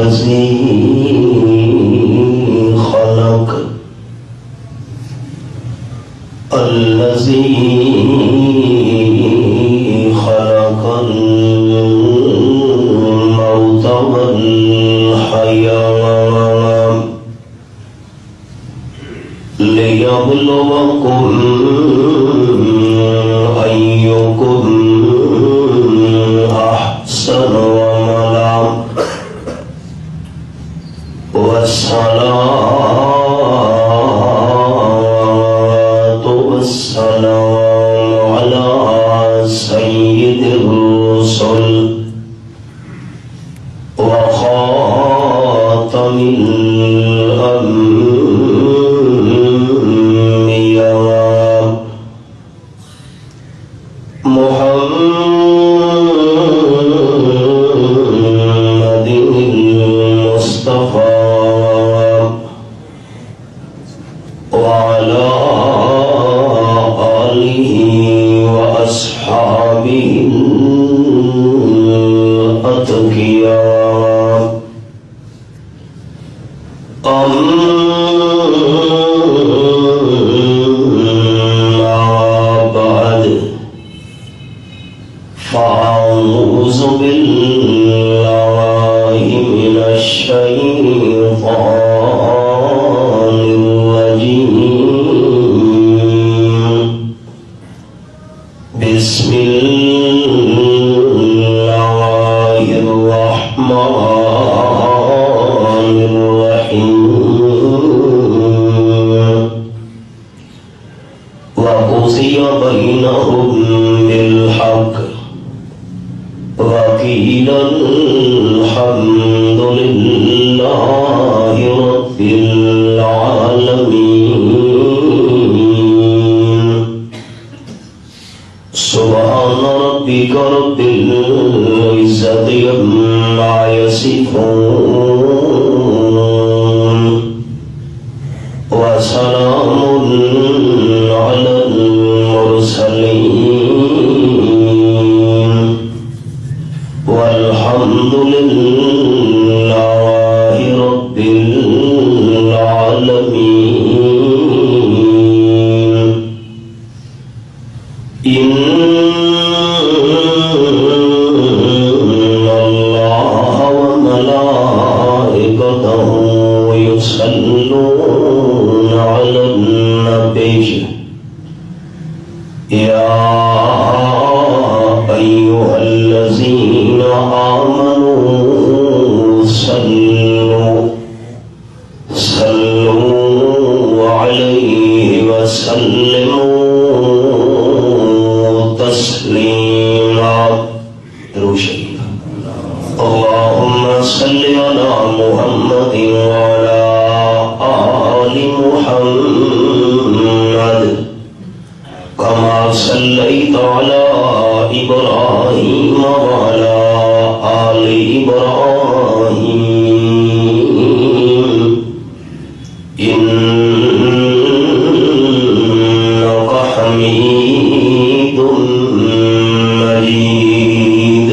الذي خلق الموت والحياة ليبلوكم أيكم أحسن عملا والصلاة والسلام على سيد الرسل وخاتم الأنبياء محمد المصطفى وعلى آله وأصحابه الأتقياء أما بعد فأعوذ بالله من الشيطان الرجيم بسم الله الرحمن الرحيم وقضي بينهم بالحق وقيل الحمد لله رب العالمين سبحان ربك رب العزة عما يصفون وسلام على المرسلين والحمد لله رب العالمين إن الله وملائكته يصلون على النبي يا أيها الذين آمنوا صلوا عليه وسلموا تسليما. اللهم صل على محمد وعلى آل محمد كما صليت على إبراهيم وعلى آل إبراهيم إنك حميد مجيد.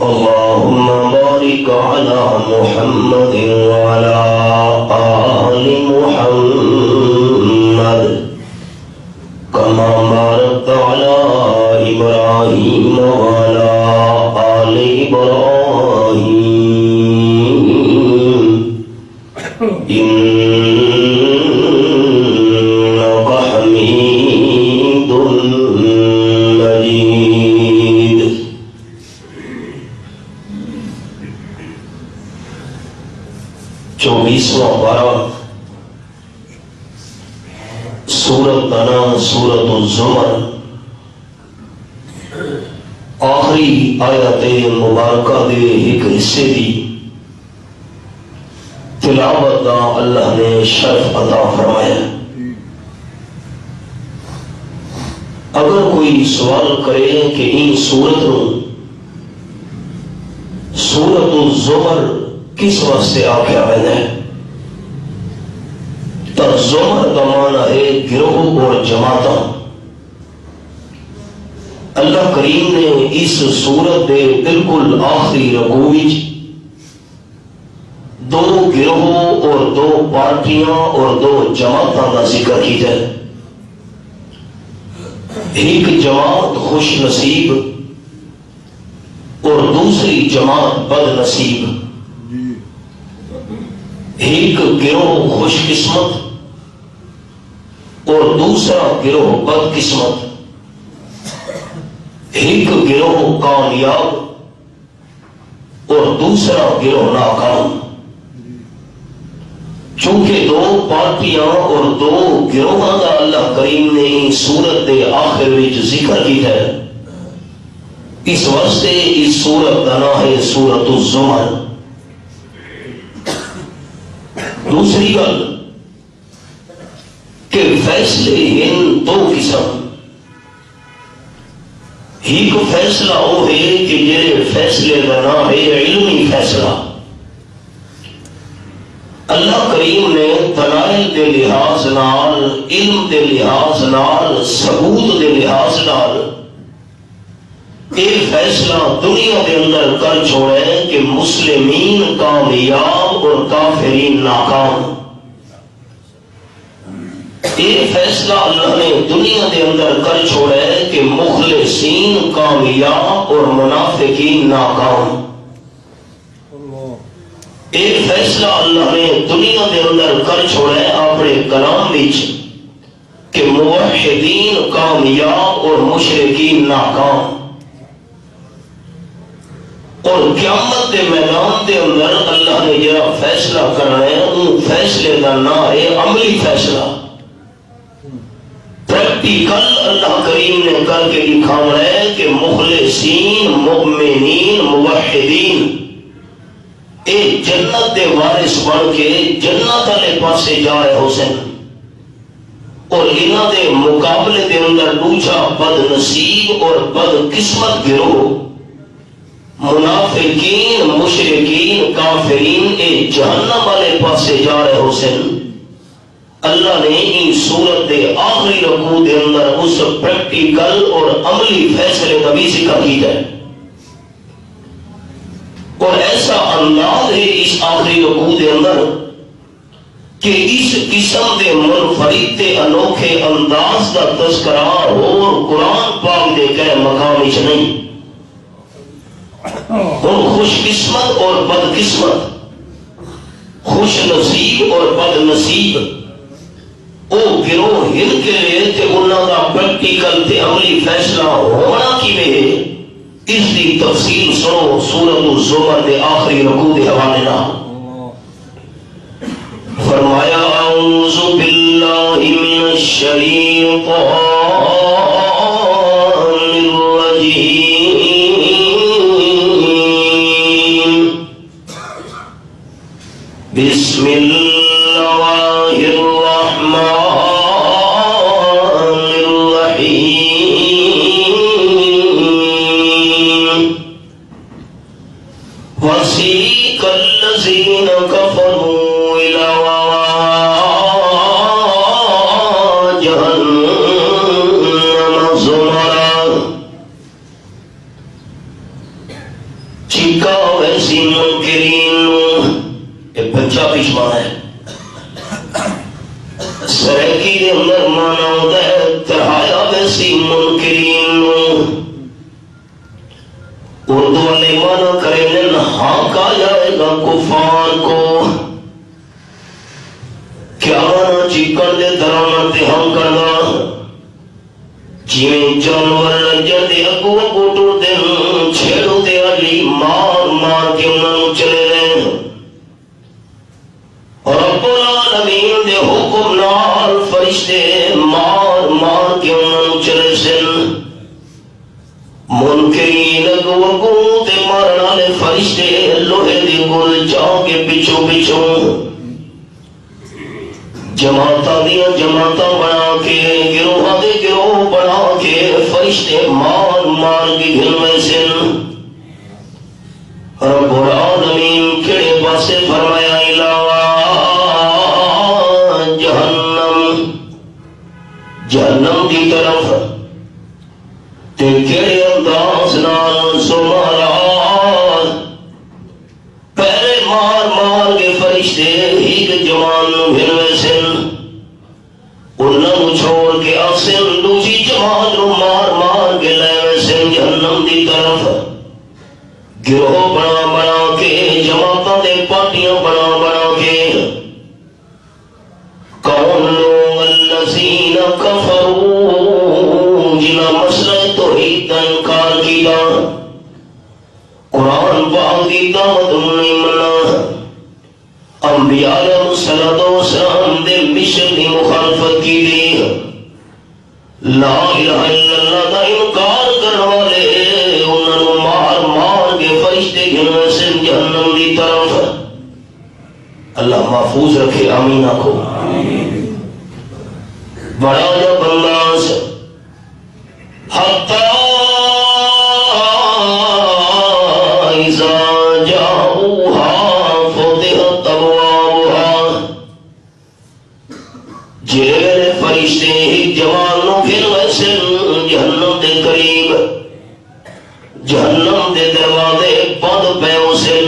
اللهم بارك على محمد وعلى آل محمد كما باركت على إبراهيم وعلى آل إبراهيم إنك حميد مجيد. چوبیسواں پارہ سورت کا نام سورت الذومر، آخری آیت مبارکہ دے ایک حصے دی تلاوت دا اللہ نے شرف عطا فرمایا. اگر کوئی سوال کرے کہ ان سورت الذومر کس واسطے آخیا ہے، تو ذومر کا معنی ہے گروہ اور جماعتاں. اللہ کریم نے اس سورت دے بالکل آخری رکوع وچ دو گروہ اور دو پارٹیاں اور دو جماعتوں کا ذکر کیا ہے۔ ایک جماعت خوش نصیب اور دوسری جماعت بد نصیب۔ ایک گروہ خوش قسمت اور دوسرا گروہ بد قسمت۔ ایک گروہ کامیاب اور دوسرا گروہ ناکام۔ چونکہ دو پارٹیاں اور دو گروہاں کا اللہ کریم نے سورت کے آخر میں ذکر کیا ہے، اس واسطے اس سورت کا نام ہے سورۃ الذومر۔ دوسری گل کہ فیصلے ہیں دو قسم۔ ایک فیصلہ وہ ہے کہ جڑے فیصلے کا نام ہے علمی فیصلہ۔ اللہ کریم نے دلائل دے لحاظ نال، علم دے لحاظ نال، ثبوت دے لحاظ نال ایک فیصلہ دنیا کے اندر کر چھوڑے کہ مسلمین کامیاب اور کافرین ناکام۔ ایک فیصلہ اللہ نے دنیا کے اندر کر چھوڑے کہ مخلصین کامیاب اور منافقین ناکام۔ ایک فیصلہ اللہ نے دنیا کے اندر کر چھوڑے اپنے کلام وچ کہ موحدین کامیاب اور مشرکین ناکام۔ اور قیامت کے میدان کے اندر اللہ نے جڑا فیصلہ کرنا ہے ان فیصلے کا نام ہے عملی فیصلہ۔ پریکٹیکل اللہ کریم نے کر کے دکھانا ہے کہ مخلصین مومنین موحدین اے جنت دے وارث بن کے جنت والے پاسے جا رہے ہو سن، اور انہاں دے مقابلے دے اندر دوسرا بد نصیب اور بد قسمت گروہ منافقین مشرکین کافرین اے جہنم والے پاسے جا رہے ہو سن۔ اللہ نے ان سورت دے آخری رکوع دے اندر اس پریکٹیکل اور عملی فیصلے کا بھی ذکر کیا ہے، اور ایسا انداز ہے اس آخری رکوع دے اندر کہ اس قسم دے منفرد تے انوکھے انداز کا تذکرہ اور قرآن پاک دے کہ مقام وچ نہیں۔ اور خوش قسمت اور بد قسمت، خوش نصیب اور بد نصیب او گروہ ہن کے لیے تے انہاں دا پریکٹیکل تے عملی فیصلہ ہونا کیویں ہے، اس کی تفصیل سنو سورۃ الذومر کے آخری رکوع کے حوالے نال۔ فرمایا اعوذ باللہ من الشیطان الرجیم بسم اللہ الرحمن وسيق الذين كفروا إلى جهنم زمرا چیکا ویسی منکرین یہ پنجابی مانا ہے، سریکی دے اندر مانا ہوتا ہے تہایا ویسی منکرین، اردو والے مانا کریں ہاں کہا جائے گا کفار کو، کیا مانا چکن دے درامت تے ہم کرنا جیویں جانور رنجر دے اگو اگو ٹور دن چھیڑو دے علی مار مار کے انہوں چلے رہے، رب العالمین دے حکم نال فرشتے مار مار کے انہوں چلے سن، منکرین اگو اگو تے مارن والے فرشتے لوہے دی گل جاؤ کے پچھو پچھو جماعتاں دیاں جماعتاں بنا کے گروہاں دے گروہ بنا کے فرشتے مار مار کے گھنوے سن۔ رب العالمین کھڑے پاسے فرمایا علاوہ جہنم، جہنم کی طرف تے کہڑے انداز نال زمرا پہلے مار مار کے سے دوسری جماعت نو مار مار کے لے ویسے جہنم دی طرف گروہ بنا بنا کے جماعتوں دے پارٹیاں بنا بنا کے کون لوگ الذین کفروا جنہاں مسئلہ توحید کا انکار کیا قرآن پاک کی دعوت نہیں منا انبیاء علیہ السلام دے مشن کی مخالفت کی دی لا الہ الا اللہ کا انکار کرنے والے انہوں نے مار مار کے فرشتے گھنوے سے جہنم دی طرف اللہ محفوظ رکھے آمین آکھو بڑا جا بندہ سے حتی اذا جاؤها فتحت ابوابها جیلے فرشتے ایک جوان نو پھر ویسے جہنم دے قریب جہنم دے دروازے بند پہ اسن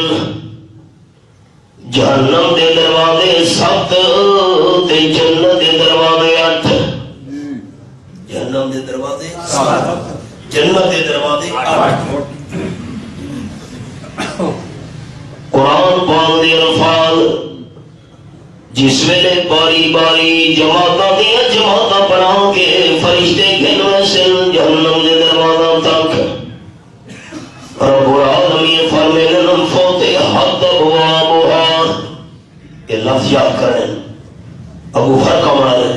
جہنم دے دروازے 7 تے جنت دے دروازے 8 جہنم دے دروازے 7 جنت دے دروازے 8 قرآن پاک دے الفاظ جس ویلے باری باری جماعتاں بنا کے فرشتے گھنوے سے جہنم دے دروازہ تک رب العالمین فرمائے فتحت ابوابها یہ لفظ یاد کریں ابو فرقہ بنا رہے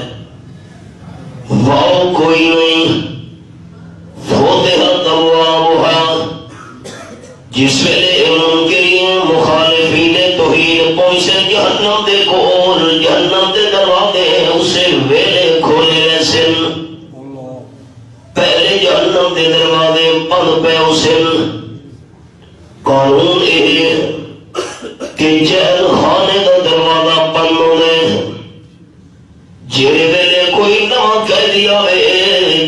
واؤ کوئی نہیں فتحت ابوابها جس ویلے منکرین مخالفین توحید پہنچے جہنم دے کول جہنم دے دروازے اسے ویلے کھولے ویسے پہلے جہنم دے دروازے بند پہ اسے قانون یہ کہ جیل خانے دا دروازہ بند ہو گئے جے ویلے کوئی نہ قیدی آئے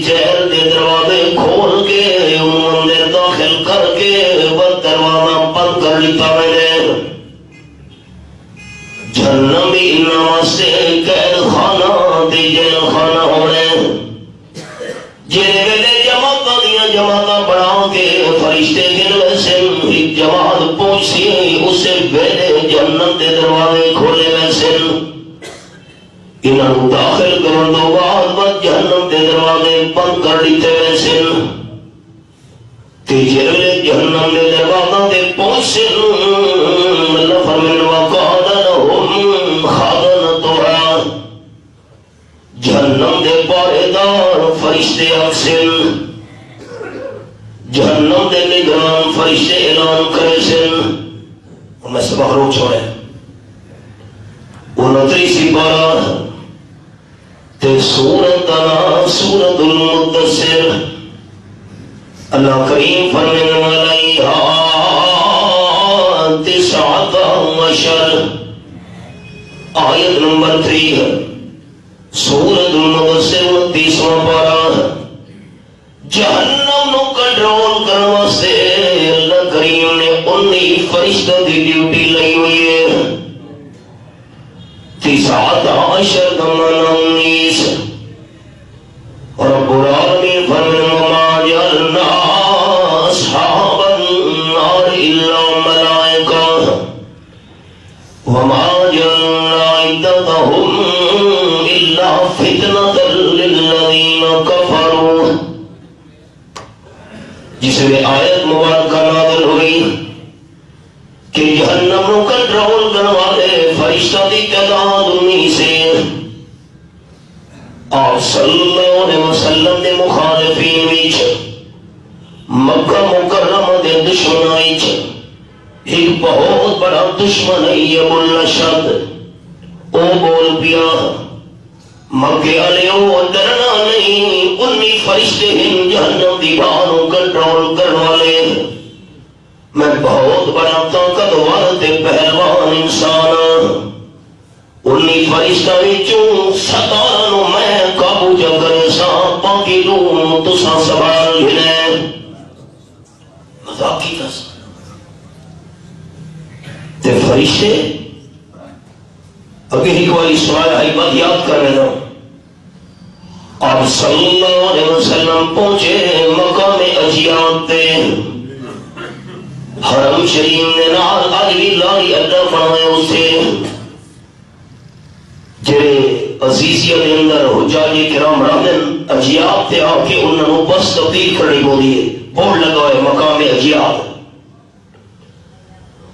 جیل دے دروازے کھول کے اندر داخل کر کے دروازہ بند کر لیتا میں جہنم بھی نواسے قید خانہ دی جیل خانہ ہو رہے جیلے ویلے جماعتاں بنا کے فرشتے گھنوے سے ایک جماعت پہنچی اسے ویلے جنت دے دروازے کھولے ویسے انہوں داخل کرن دو بعد جہنم دے دروازے بند کر لیتے ویسے تیجرے جہنم دے دروازہ دے پہنچے اللہ فرمین وقال لهم خادنتها جہنم دے پاہدار فرشتے اکسن جہنم دے نگران فرشتے اعلان کرے سن میں سبق روک چھوڑے 29 پارہ تے سورت انا سورت المدثر اللہ کریم فرمانے والا تسعۃ عشر آیت نمبر 3 سورت المدثر 29واں پارہ جہنم نو کنٹرول کرنے واسطے اللہ کریم نے 19 فرشتوں کی ڈیوٹی لائی ہوئی ہے تسعۃ عشر کا معنی 19 اور رب العالمین فرمانے وما جعلنا اصحاب النار الا ملائکہ وما جعلنا عدتهم الا فتنة للذین کفروا جس میں آیت مبارکہ نازل ہوئی کہ جہنم نو کنٹرول کرنے والے فرشتہ دی تعداد 19 سے آپ صلی اللہ علیہ وسلم دے مخالفین وچ مکہ مکرمہ دے دشمنائی وچ ایک بہت بڑا دشمن ہے یہ الاشد او بول پیا مکے والے او ڈرنا نہیں 19 فرشتے ہیں جہنم دی بانوں کنٹرول کرنے والے میں بہت بڑا طاقت والے پہلوان انسان 19 فرشتہ وچوں 17 نو میں قابو چ کرے سا باقی نو تساں سوال لے مذاق کی دس تے فرشتے اگے ایک بار سوال آئی بات یاد کر رہے ہوں آپ صلی اللہ علیہ وسلم پہنچے مقام اجیات تے حرم شریف نے نال اج بھی لاری اڈا بنایا اسے جڑے عزیزیت کے اندر حجاج کرام رہندن اجیات تے آ کے انہاں نوں بس تبدیل کرنی پوندی ہے بورڈ لگا ہے مقام اجیات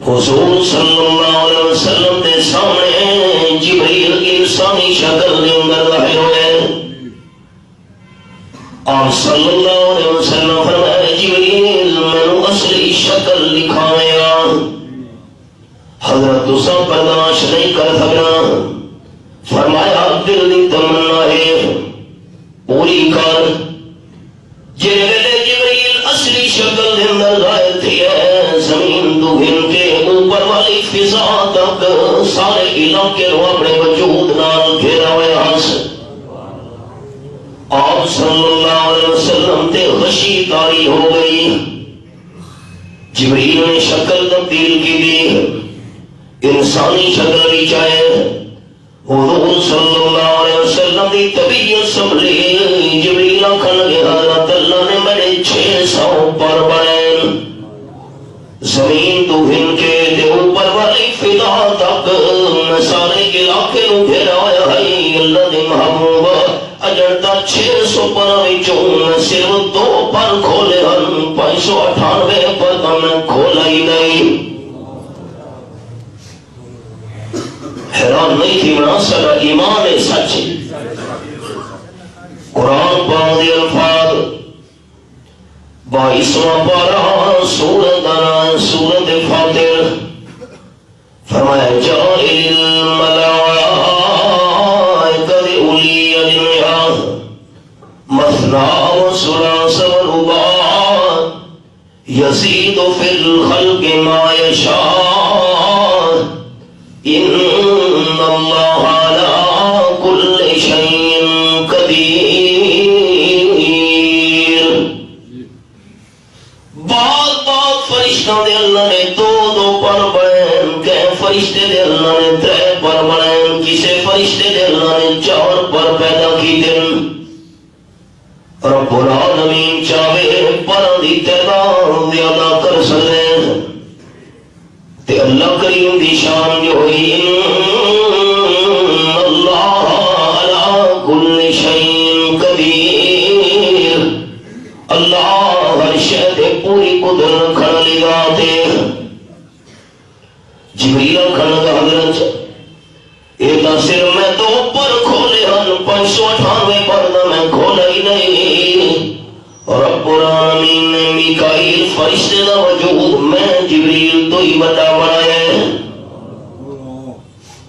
حضور صلی اللہ علیہ وسلم کے سامنے جبریل انسانی شکل کے اندر ظاہر ہوئے آپ صلی اللہ علیہ وسلم فرمائے جبریل میں اصلی شکل دکھایا حضرت دوسرا برداشت نہیں کر سکنا فرمایا دل کی تمنا ہے پوری کر جے ویلے جبریل اصلی شکل کے اندر ظاہر تھی ہے زمین تو گھن کے اوپر والی فضا تک سارے علاقے کو اپنے وجود نال گھیرا ہوا آپ صلی اللہ علیہ وسلم تے غشی طاری ہو گئی جبریل نے شکل تبدیل کی دی انسانی شکل بھی چاہے حضور صلی اللہ علیہ وسلم دی طبیعت سنبھلی جبریل آنکھن لگے حضرت اللہ نے بڑے 600 پر بنائے زمین تو ہن کے دے اوپر والی فضا تک سارے علاقے نو گھیرا ہوا ہے اللہ نے محبوب اجڑتا 600 پر وچوں صرف 2 پر کھولے ہن 598 پر میں کھولا ہی نہیں حیران نہیں تھی بنا سکا ایمان ہے سچ قرآن پاک دے الفاظ 22واں پارہ سورۃ فاطر فرمایا جاعل الملائکۃ اولی اجنحہ مثنی وثلاث ورباع یزید فی الخلق ما یشاء ان اللہ علی کل شیء قدیر فرشتوں دے اللہ نے 2 پر بنائے کہ فرشتے دے اللہ نے 3 پر بنائے کسے فرشتے دے اللہ نے 4 پر پیدا کی دن رب العالمین چاہے پر دی تعداد زیادہ کر سکے تے اللہ کریم دی شان جو ہوئی اللہ علی کل شیء قدیر اللہ ہر شے تے پوری قدرت کھڑ لگا دے جبریل کھڑ لگا حضرت ایک صرف میں 2 پر کھولے ہن 598 پر میں کھولا ہی نہیں رب العالمین نے میکائیل فرشتے دا وجود میں جبریل تو ہی بتا بنایا ہے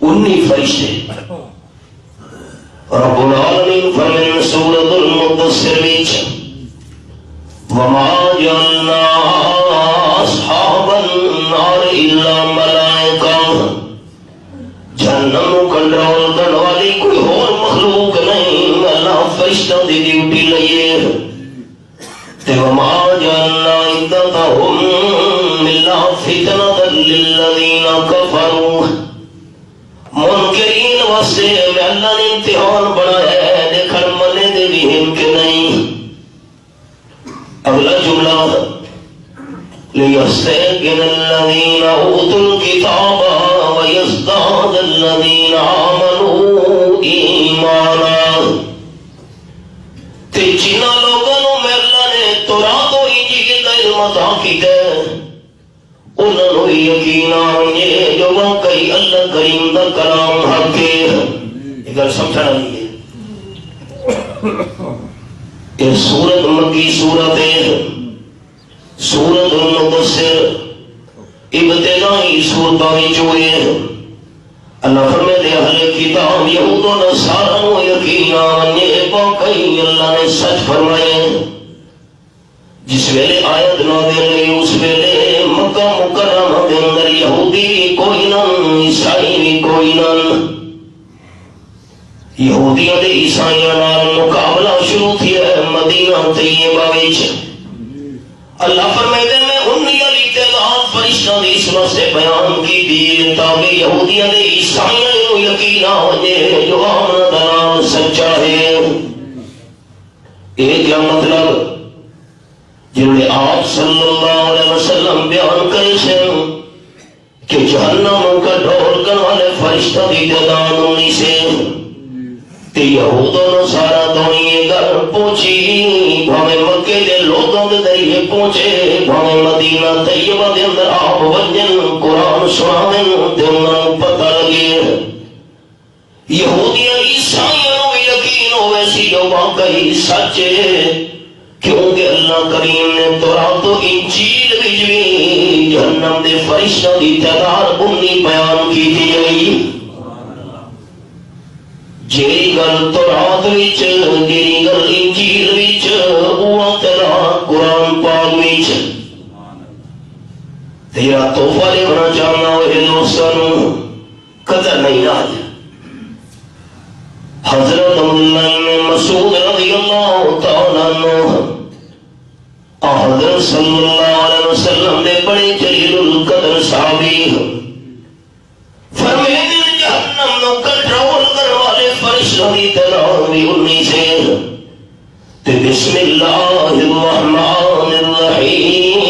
19 فرشتے رب العالمین فرمائے سورۃ المدثر وچ وما جعلنا اصحاب النار الا ملائکہ جہنم کو کنٹرول کرنے والی کوئی اور مخلوق نہیں اللہ فرشتوں دی ڈیوٹی لئیے تے وما جعلنا عدتهم الا فتنة للذین کفروا منکرین واسطے میں اللہ نے امتحان بنایا ہے دیکھن منے دے بھی ہم کے نہیں اگلا جملہ لِيَسْتَيْقِنَ الَّذِينَ أُوتُوا الْكِتَابَ وَيَزْدَادَ الَّذِينَ آمَنُوا ایمانا تے جنہ لوگوں میں اللہ نے تورات و انجیل کا علم عطا کیتا انہوں نے یقین آئے جو واقعی اللہ کریم دا کلام حق ہے ایک گل سمجھنا نہیں ہے یہ سورت مکی سورت ہے سورت المدثر ابتدائی صورتیں جو ہیں اللہ فرمائے دے اہل کتاب یہود و نصارا و یقین آنے واقعی اللہ نے سچ فرمائے جس ویلے آیت نازل ہوئی اس ویلے مکہ مکرمہ دے اندر یہودی بھی کوئی نہ عیسائی بھی کوئی نہ یہودیاں دے عیسائیاں نال مقابلہ شروع تھی ہے مدینہ طیبہ وچ اللہ فرمائے میں انہی علی تعداد فرشتوں دی اس واسطے بیان کی دی تاکہ یہودیاں دے عیسائیاں کو یقین آ جائے جو آمنا دا نام سچا ہے ایک کیا مطلب جنہوں نے آپ صلی اللہ علیہ وسلم بیان کرے سے کہ جہنم کا ڈھول کر والے فرشتہ کی تعداد 19 سے تے یہود و نصارا دنیا گھر پہنچی بھاوے مکے دے لوگوں دے ذریعے پہنچے بھاوے مدینہ طیبہ دے اندر آپ وجن قرآن سناویں تے انہاں نوں پتہ لگے یہودیاں عیسائیاں نوں یقین ہوئے سی جو واقعی سچ ہے کیونکہ اللہ کریم نے تورات و انجیل وچ بھی جہنم دے فرشتوں دی تعداد 19 بیان کی گئی جیڑی گل تورات وچ جیڑی گل انجیل وچ اوہ تعداد قرآن پاک وچ تیرا تحفہ لکھنا چاہنا ہوئے دوستانوں قدر نہیں آج حضرت عبداللہ مسعود رضی اللہ تعالیٰ عنہ حضرت صلی اللہ علیہ وسلم نے بڑے جلیل القدر صحابی فرمائے جہنم نو کنٹرول کرنے والے فرشتوں کی تعداد بھی 19 سے تے بسم اللہ الرحمن الرحیم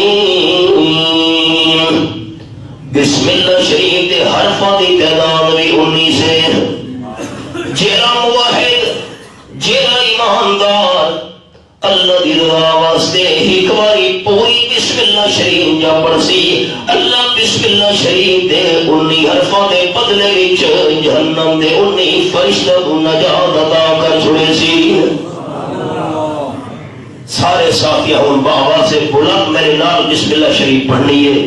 بسم اللہ شریف کے حرفاں کی تعداد بھی 19 سے جیڑا موحد جیڑا ایماندار اللہ دی رضا واسطے ایک باری پوری بسم اللہ شریف جا پڑسی اللہ بسم اللہ شریف دے 19 حرفاں دے بدلے وچ جہنم دے 19 فرشتوں کو نجات عطا کر چھڑے سی سارے ساتھی ہن بابا سے بلند میرے نال بسم اللہ شریف پڑھنی ہے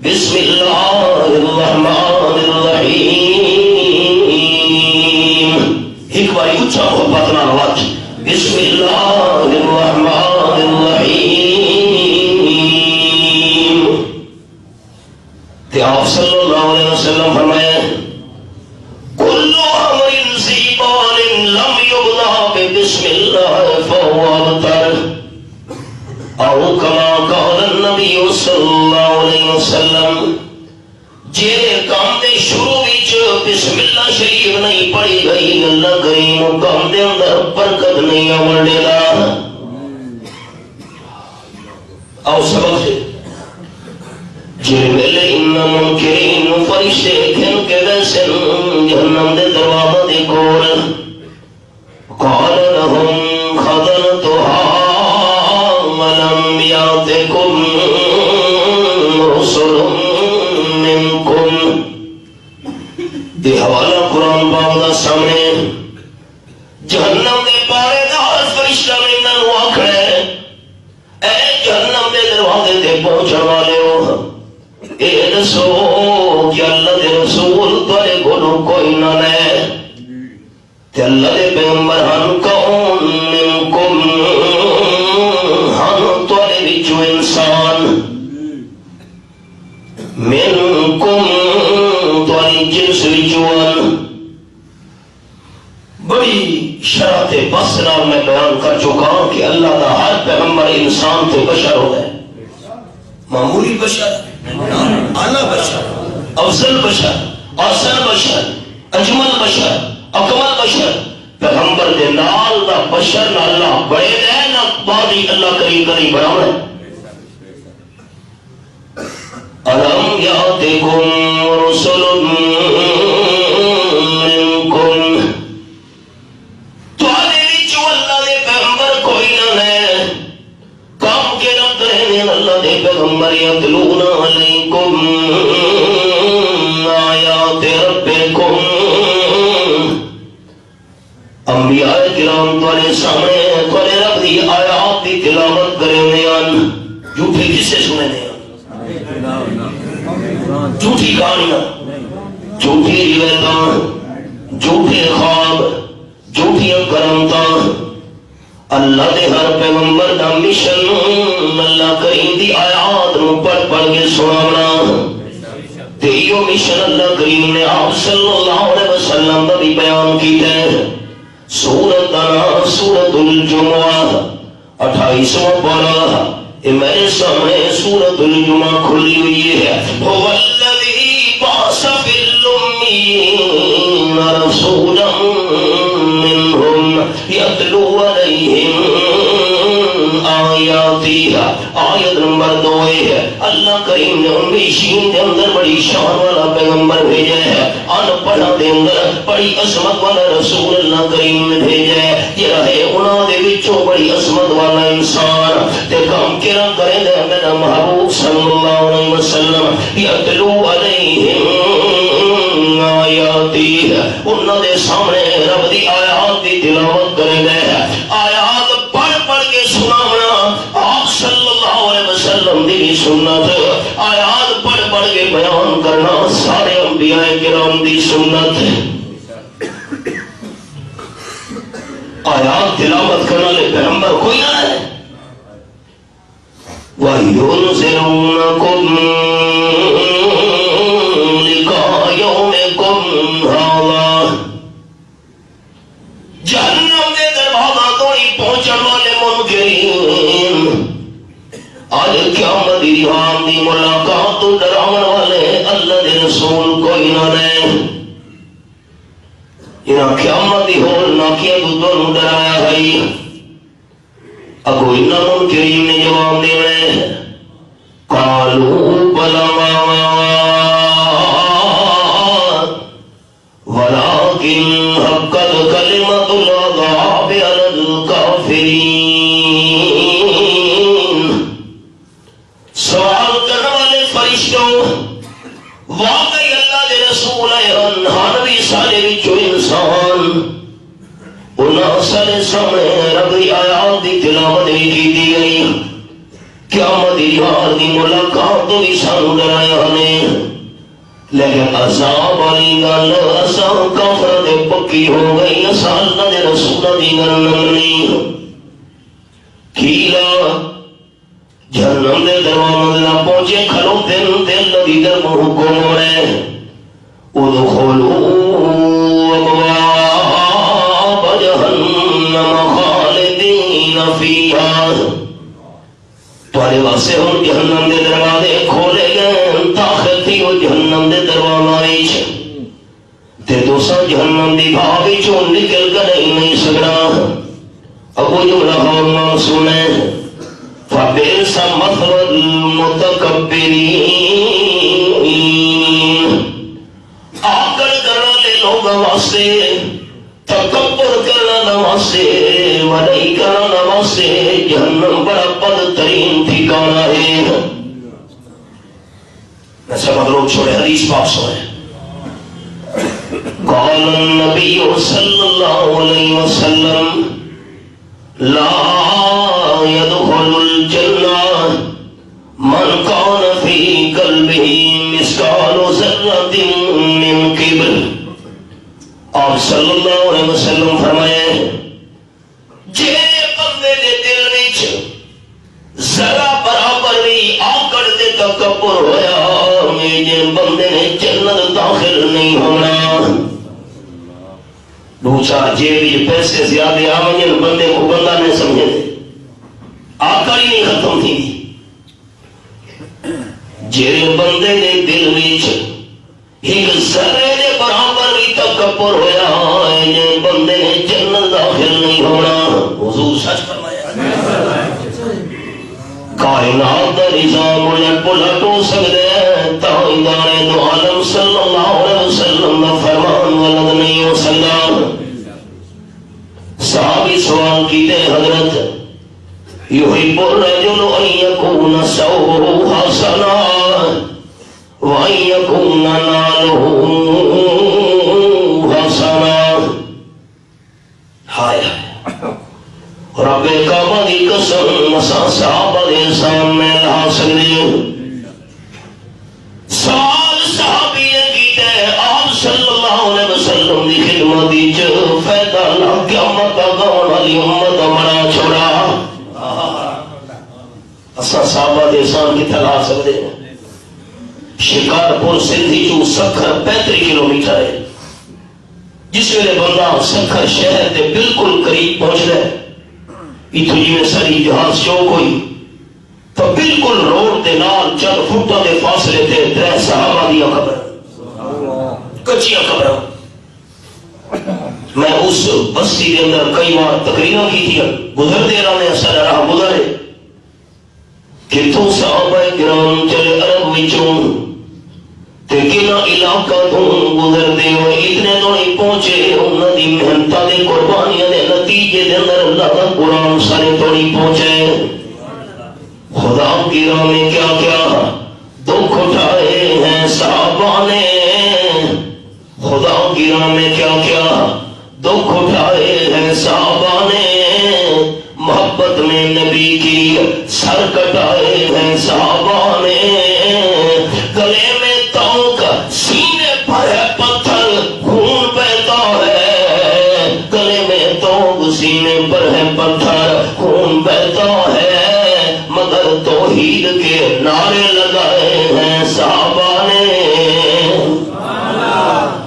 بسم اللہ الرحمن الرحیم ایک باری اچھا محبت نال آواز بسم اللہ الرحمن الرحیم تے آپ صلی اللہ علیہ وسلم فرمائے کل امر ذی بال لم یبدأ بسم اللہ فهو ابتر او کما قال النبی صلی اللہ علیہ وسلم جیڑے کام دے شروع وچ بسم اللہ شریف نہیں پڑھی گئی اللہ کریم کام دے اندر برکت نہیں آون دیتا او سبق سے جڑے ویلے ان منکرین فرشتے کھن کے ویسے جہنم دے دروازے دے کول قال لهم خزنتها ولم یاتکم رسل منکم یہ حوالہ قرآن پاک دا سامنے جہنم دے پارے دار فرشتہ نے انہاں نوں آکھنا ہے اے جہنم دے دروازے تے پہنچن والے ہو اے دسو کہ اللہ دے رسول تواڈے کولوں کوئی نہ لے تے اللہ دے پیغمبر ہن کون منکم ہن تواڈے وچوں انسان منکم تواڈی جنس وچوں بڑی شرط بس نال میں بیان کر چکا ہوں کہ اللہ دا ہر پیغمبر انسان تو بشر ہوتا ہے معمولی بشر اعلی بشر افضل بشر احسن بشر اجمل بشر اکمل بشر پیغمبر دے نال دا بشر نہ اللہ بڑے دے نہ بعدی اللہ کریم کریم بڑھاؤں ہے أَلَمْ يَأْتِكُمْ رُسُلٌ مِّنْكُمْ تُعَلِي وِچُ اللہ دے پیغمبر کوئی نہ ہے کام کے رب رہنے اللہ دے پیغمبر یتلون علیکم آیات ربکم انبیاء کرام تمہارے سامنے تمہارے رب دی آیات کی تلاوت کرنے آن جھوٹے کسے سنے نے جھوٹی کہانیاں جھوٹی روایتاں جھوٹے خواب جھوٹیاں کرامتاں اللہ دے ہر پیغمبر دا مشن اللہ کریم دی آیات نو پڑھ پڑھ کے سناونا تے ایو مشن اللہ کریم نے آپ صلی اللہ علیہ وسلم دا بھی بیان کیتا ہے سورۃ سورۃ الجمعہ 28واں پارہ یہ میرے سامنے سورۃ الجمعہ کھلی ہوئی ہے هو الذی بعث فی الأمین رسولا منہم یتلو علیہم آیاتی آیت نمبر 2 ہے اللہ کریم نے امی شین کے اندر بڑی شان والا پیغمبر بھیجا ہے، ان پڑھا دے اندر بڑی عظمت والا رسول اللہ کریم نے بھیجا ہے، یہ رہے انہاں دے وچوں بڑی عظمت والا انسان تے کام کیا کرے دے میرا محبوب صلی اللہ علیہ وسلم یتلو علیہم آیاتی انہاں دے سامنے رب دی آیات دی تلاوت کرے دے، آیات پڑھ پڑھ کے سناونا آپ صلی اللہ علیہ وسلم دی سنت، آیات پڑھ پڑھ کے بیان کرنا سارے انبیاء کرام دی سنت ہے۔ آیات تلاوت کرنا لے پیغمبر کوئی نہ ہے۔ وَيُنْزِلُونَكُمْ لِقَاءَ يَوْمِكُمْ هَذَا جہنم دے دروازہ تو ہی پہنچن والے منکرین آج قیامت دی رام دی ملاقات تو ڈراون والے اللہ دے رسول کوئی نہ رہے، انہاں قیامت دی ہول ناکیہ تو دونوں ڈرایا ہے۔ اگو انہاں منکرین نے جواب دے رہے قالوا بلا ولكن حقت كلمة العذاب على الكافرين۔ سوال کرنے والے فرشتوں واقعی اللہ دے رسول ہر بھی سارے وچوں انسان انہاں سارے سامنے رب دی آیات دی تلاوت بھی کی گئی، قیامت دی رات دی ملاقات تو بھی سانو ڈرایا نے، لیکن عذاب والی گل اساں کفر دے پکی ہو گئی، اساں اللہ دے رسول دی گل نہیں کیلا جہنم دے دروازے نہ پہنچے کھلوتے تے اللہ دی طرف حکم ہے ادخلوا ابواب جہنم خالدین فیہا، تمہارے واسطے ہن جہنم دے دروازے کھولے گئے، داخل تھی وہ جہنم دے دروازے تے دوسرا جہنم دی بھاگ وچوں نکل کر نہیں سکنا۔ ابو جملہ اور سنے فبئس مثوى المتکبرین، آکڑ کرنے والے لوگوں واسطے، تکبر کرنے واسطے، وڈائی کرنے واسطے جہنم بڑا بدترین ٹھکانہ ہے۔ میں سب لوگ چھوڑے حدیث پاک سنے قال النبی صلی اللہ علیہ وسلم لا يدخل الجنہ من کان فی قلبہ مثقال ذرۃ من کبر۔ آپ صلی اللہ علیہ وسلم فرمائے جے بندے دے دل وچ ذرا برابر بھی آکڑ تے تکبر ہویا میرے بندے نے جنت داخل نہیں ہونا۔ دوسرا جیب پیسے زیادہ آمن بندے کو بندہ نہیں سمجھے آکڑ ہی نہیں ختم تھی، جیڑے بندے نے دل وچ ایک ذرے دے برابر بھی تکبر ہویا ہے بندے نے جنت داخل نہیں ہونا۔ حضور سچ فرمایا، کائنات دا نظام الٹ پلٹ ہو سکتے ہیں، تاہیدان دو عالم صلی اللہ علیہ وسلم دا فرمان ولد نہیں ہو سکتا۔ صحابی سوال کیتے حضرت یحب الرجل ان یکون ثوبہ حسنا وان یکون نالہ حسنا۔ ہائے رب کعبہ دی قسم مسا صحابہ دے سامنے لا سکتے۔ سوال صحابی نے کیتے آپ صلی اللہ علیہ وسلم دی خدمت وچ فائدہ نہ قیامت آن والی امت بڑا چھوڑا، اساں صحابہ دے سامنے کتھے لا سکتے ہیں؟ شکارپور سندھی چوں سکھر 35 کلومیٹر ہے، جس ویلے بندہ سکھر شہر دے بالکل قریب پہنچ رہے اتھوں جی میں سری جہاز چوک ہوئی تو بالکل روڈ دے نال چند فٹاں دے فاصلے تے 3 صحابہ دیاں قبر کچیاں قبراں۔ میں اس بستی کے اندر کئی بار تقریریں کی تھی، گزرتے رہنے سارا راہ گزرے جتوں صحابہ کرام چلے عرب وچوں تے کنا علاقہ تو گزر دے ہوئے اتنے تو نہیں پہنچے انہاں دی محنتاں دے قربانیاں دے نتیجے دے اندر اللہ کا قرآن سارے تو نہیں پہنچے. خدا کی راہ میں کیا کیا دکھ اٹھائے ہیں صحابہ نے, خدا کی راہ میں کیا کیا دکھ اٹھائے ہیں صحابہ نے, محبت میں نبی کی سر کٹائے ہیں صحابہ نے, گلے میں توق سینے پر ہے پتھر خون بہتا ہے, گلے میں توق سینے پر ہے پتھر خون بہتا ہے, مگر توحید کے نعرے لگائے ہیں صحابہ نے.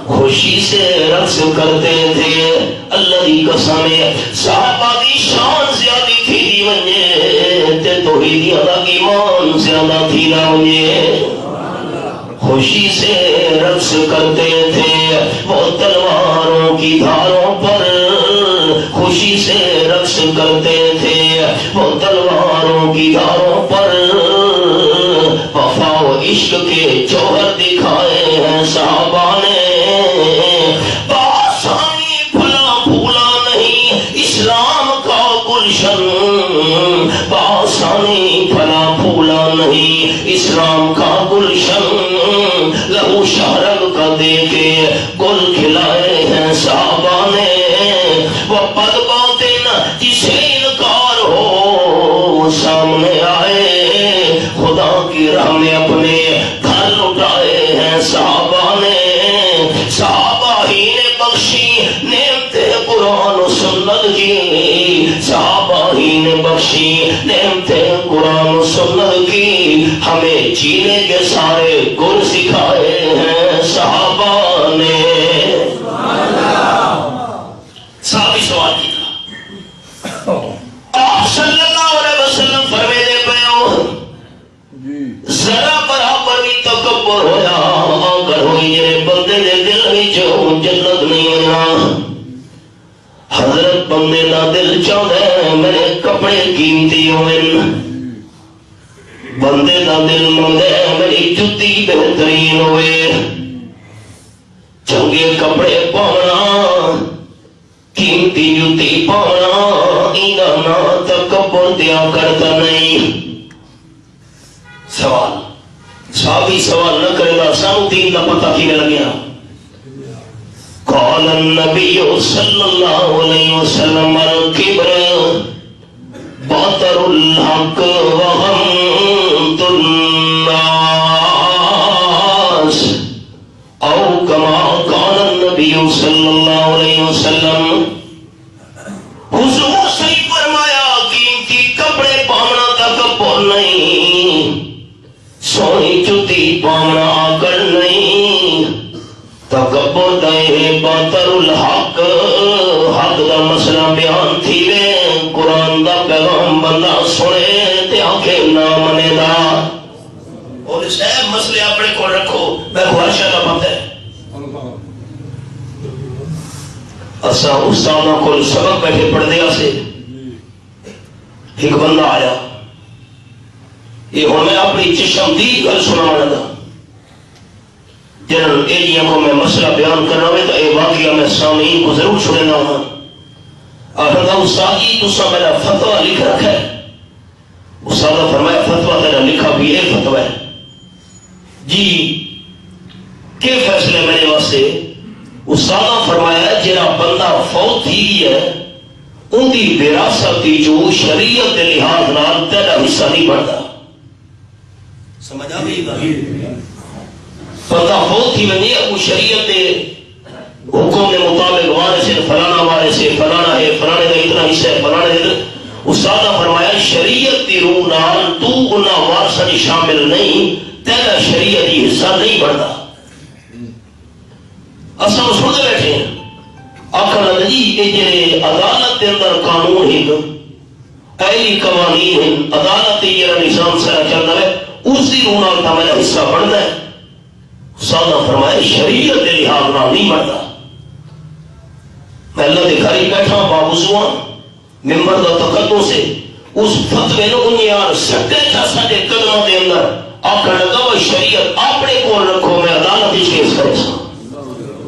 خوشی سے رقص کرتے تھے اللہ کی قسم صحابہ کی شان زیادہ تھی دی ونجے تے توحید ادا کی مان زیادہ تھی نہ ونجے. خوشی سے رقص کرتے تھے وہ تلواروں کی دھاروں پر, خوشی سے رقص کرتے تھے وہ تلواروں کی دھاروں پر, وفا و عشق کے جوہر دکھائے ہیں صحابہ نے. بآسانی پھلا پھولا نہیں اسلام کا گلشن, بآسانی پھلا پھولا نہیں اسلام کا گلشن, لہو شہرگ کا دے کے گل کھلائے ہیں صحابہ نے. وہ پد باطن جسے انکار ہو سامنے آئے, خدا کی راہ میں اپنے گھر لٹائے ہیں صحابہ نے. صحابہ ہی نے بخشی نعمت قرآن و سنت کی, صحابہ ہی نے بخشی نعمت قرآن و سنت کی, ہمیں جینے کے سارے گر سکھائے ہیں صحابہ نے. صاحب سوال کیا آپ صلی اللہ علیہ وسلم فرمے دے پہ ہو ذرا برابر بھی تکبر ہویا اگر ہوئی جرے بندے دے دل میں جو جنت نہیں ہونا. حضرت بندے دا دل چاہتا میرے کپڑے قیمتی ہوئے, بندے دا دل منگے میری جتی بہترین ہوئے, چنگے کپڑے پانا قیمتی جتی پانا اینا نا تکبر دیا کرتا نہیں. سوال صحابی سوال نہ کرے گا سانو دین کا پتہ کی لگیا. قال النبی صلی اللہ علیہ وسلم الکبر باطر الحق وغمط الناس او کما قال النبی صلی اللہ علیہ وسلم. حضور صحیح فرمایا قیمتی کپڑے پانا تکبر نہیں, سونی جتی پانا آکڑ نہیں, تکبر دے باطر الحق, حق دا مسئلہ بیان تھی وے قرآن دا پیغام بندہ سنے تے آنکھیں نہ منے دا. اور اس اہم مسئلے اپنے کو رکھو, میں خواہشہ کا پتہ ہے اسا استادوں کو سبق بیٹھے پڑھ دیا سے ایک بندہ آیا, یہ ہوں میں اپنی چشم دی گل سنا لگا جنرل ایریا کو میں مسئلہ بیان کرنا ہوئے تو یہ واقعہ میں سامعین کو ضرور چھوڑنا ہوں. آخر کا استاد جی تسا میرا فتویٰ لکھ رکھا ہے. استاد نے فرمایا فتویٰ تیرا لکھا بھی ایک فتویٰ ہے جی, کہ فیصلے میرے واسطے. استاد نے فرمایا جڑا بندہ فوت تھی ہے ان کی وراثت کی جو شریعت کے لحاظ نال تیرا حصہ نہیں بنتا. سمجھ آ گئی بندہ فوت تھی ونجے ابو شریعت کے حکم کے مطابق وارث ہے فلانا وارث ہے فلانا ہے فلانے کا اتنا حصہ ہے فلانے کا. استاد نے فرمایا شریعت کی روح نال تو انہاں وارثاں وچ شامل نہیں, تیرا شریعت کی حصہ نہیں بنتا. اصل سنتے بیٹھے ہیں آخر لگا جی یہ جڑے عدالت کے اندر قانون ہیں ایلی قوانین ہیں, عدالت کے جڑا نظام سارا چلتا ہے اس کی روح نال میرا حصہ بنتا ہے. استاد نے فرمایا شریعت کے لحاظ نال نہیں بنتا. میں اللہ کے گھر ہی بیٹھا باوضوان ممبر کا تقدس سے اس فتوے نو انیار سٹے تھا ساڈے قدموں دے اندر آکھن لگا وہ شریعت اپنے کول رکھو میں عدالت وچ کیس کرے سا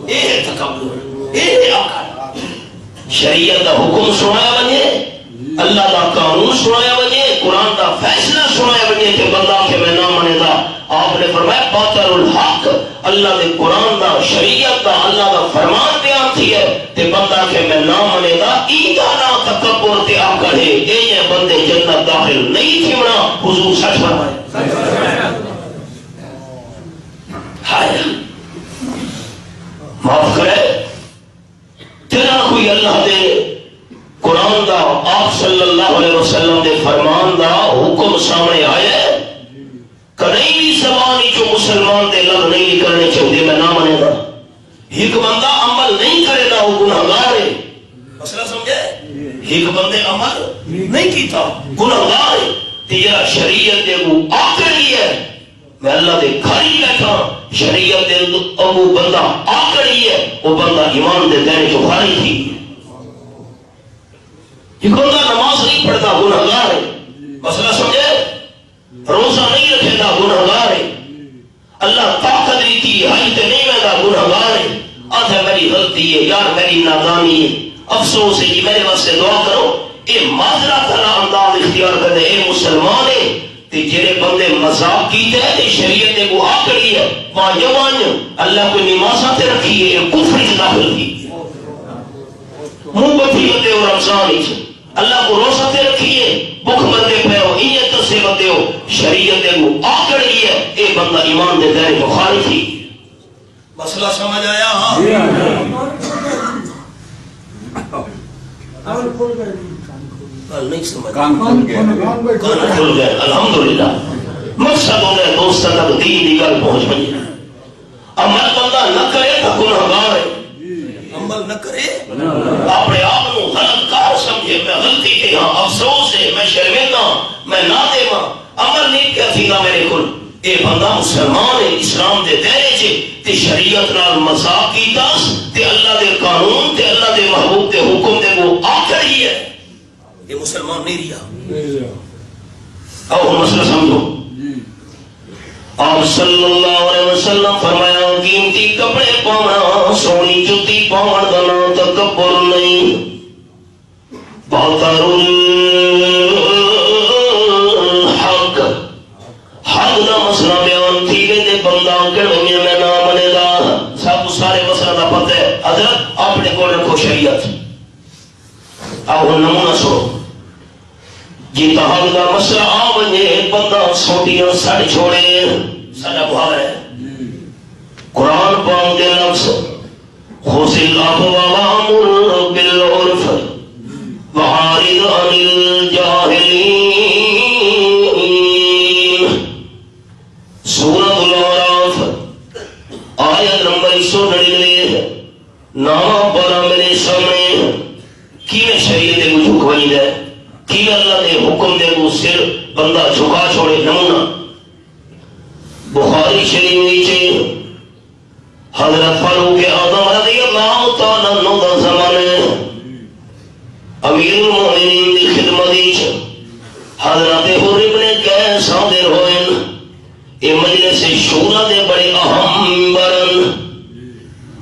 اے تکبر اے آکھن شریعت دا حکم سنایا وجے اللہ دا قانون سنایا وجے قرآن دا فیصلہ سنایا وجے کہ بندہ کہ میں نہ منے دا آپ نے فرمایا باطل الحق اللہ دے قرآن دا شریعت دا اللہ دا فرمان بیان تھی ہے تے بندہ کہ میں نہ منے دا ایدہ نہ تکبر تے آکڑ ہے اے یہ بندے جنت داخل نہیں تھی منا حضور سچ فرمائے ہائے معاف کرے تیرا کوئی اللہ دے قرآن دا آپ صلی اللہ علیہ وسلم دے فرمان دا حکم سامنے آیا ہے کہیں بھی زبانی جو مسلمان دے لگ نہیں نکلنے چاہتے میں نہ منے گا ایک بندہ عمل نہیں کرے گا وہ گناہگار ہے مسئلہ سمجھے ایک بندے عمل نہیں کیتا گناہگار ہے تیرا شریعت دے وہ آکڑی ہے میں اللہ دے کھاری بیٹھا شریعت دے وہ بندہ آکڑی ہے وہ بندہ ایمان دے دینے جو خاری تھی یہ بندہ نماز نہیں پڑھتا گناہگار ہے مسئلہ سمجھے روزہ نہیں رکھے گا گناہگار ہے اللہ طاقت دیتی ہائی تے نہیں میں گا گناہگار ہے آدھے میری غلطی ہے یار میری نادانی ہے افسوس ہے کہ میرے واسطے دعا کرو اے معذرت والا انداز اختیار کر دے اے مسلمان ہے تے جڑے بندے مذاق کیتے ہیں تے شریعت نے کو آکڑی ہے وہاں جوان اللہ کو نمازاں تے رکھی ہے کفر وچ داخل کی منہ بتی ہوتے ہو رمضان وچ اللہ کو روزہ تے رکھیے بھوک مندے پے ہو ایت سے بندے ہو شریعت کو آکڑی ہے اے بندہ ایمان دے دائرے کو خارج تھی مسئلہ سمجھ آیا ہاں نہیں سمجھ کان کھل گئے الحمدللہ مقصد ہوتا ہے دوستہ تک دین دی گل پہنچ بنی عمل بندہ نہ کرے تو گناہگار ہے عمل نہ کرے اپنے آپ کو غلط کار سمجھے میں غلطی کے ہاں افسوس ہے میں شرمندہ میں نہ دے ماں عمل نہیں کیا تھی گا میرے کل اے بندہ مسلمان ہے اسلام دے دائرے چے تے شریعت نال مذاق کیتا تے اللہ دے قانون تے اللہ دے محبوب دے حکم دے وہ آکڑ ہی ہے یہ مسلمان نہیں رہا اور مسئلہ سمجھو آپ صلی اللہ علیہ وسلم فرمایا قیمتی کپڑے پاونا سونی جوتی پاون دنا تکبر نہیں باطل الحق حق دا مسئلہ بیان تھی گئے تے بندہ کڑھنے میں نہ منے گا سب سارے مسئلہ دا پتہ ہے حضرت اپنے کو رکھو شریعت آؤ نمونہ سو جیتا حق دا مسئلہ آونے بندہ سوٹیاں سڑ چھوڑے سڑا بہار ہے قرآن پاک دے لفظ خُذِ الْعَفْوَ وَأْمُرْ بِالْعُرْفِ وَأَعْرِضْ عَنِ الْجَاهِلِينَ سورۃ الاعراف آیت نمبر 199 نام پڑھا میرے سامنے کی میں شریعت کو جھکوائی دے کی اللہ نے حکم دے کو سر بندہ جھکا چھوڑے نمونہ بخاری شریف نیچے حضرت فاروق اعظم رضی اللہ تعالیٰ عنہ دا زمانے امیر المومنین دی خدمت وچ حضرت حر ابن قیس حاضر ہوئے اے مجلس شورا دے بڑے اہم برن